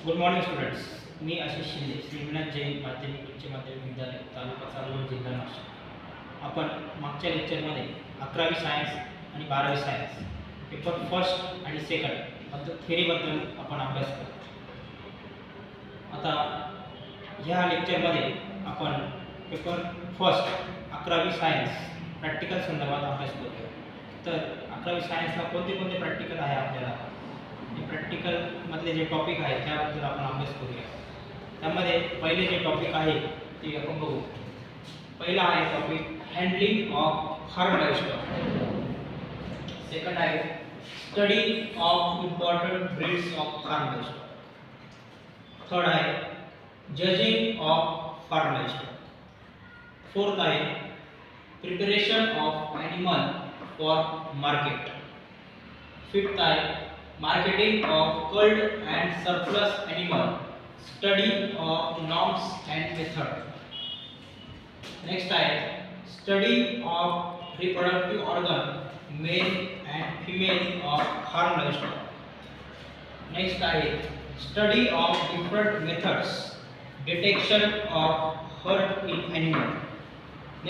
Good morning students. मी आशिष शिंदे, श्रीनाथ जैन माध्यमिक उच्च माध्यमिक विद्यालय, तालुका चांदवड, जिल्हा नाशिक. आपण मागच्या लेक्चरमध्ये 11वी सायन्स आणि 12वी सायन्स पेपर फर्स्ट आणि सेकंड बद्दल थेअरीबद्दल आपण अभ्यास करतो. आता ह्या लेक्चरमध्ये आपण पेपर फर्स्ट 11वी सायन्स प्रॅक्टिकल संदर्भात अभ्यास करूया. तर 11वी सायन्सला कोणते कोणते प्रॅक्टिकल आहे आपल्याला, प्रॅक्टिकल मधले जे टॉपिक आहे त्याबद्दल आपण अभ्यास करूया. त्यामध्ये पहिले जे टॉपिक आहे ते आपण बघू. पहिला आहे topic handling of farm livestock. Second आहे study of important breeds of farm livestock. Third आहे judging of farm livestock. Fourth आहे preparation of animal for market. Fifth आहे marketing of culled and surplus animal, study of norms and method. Next आहे study of reproductive organ male and female of farm livestock. Next आहे study of different methods detection of hurt in animal.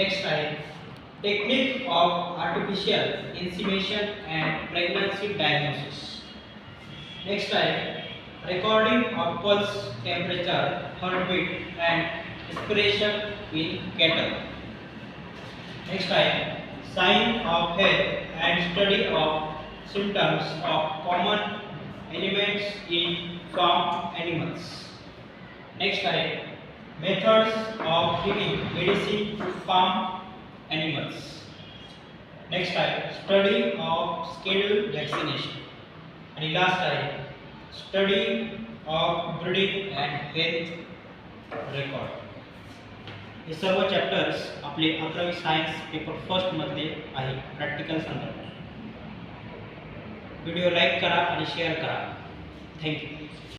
Next आहे technique of artificial insemination and pregnancy diagnosis. Next time, recording of pulse, temperature, heartbeat and respiration in cattle. Next time, sign of health and study of symptoms of common ailments in farm animals. Next time, methods of giving medicine to farm animals. Next time, study of scheduled vaccination. आणि last आहे study of breeding and health record. हे सर्व chapters आपले 11वी science paper first मधले आहे practical संदर्भ. Video like करा आणि शेअर करा. थँक्यू.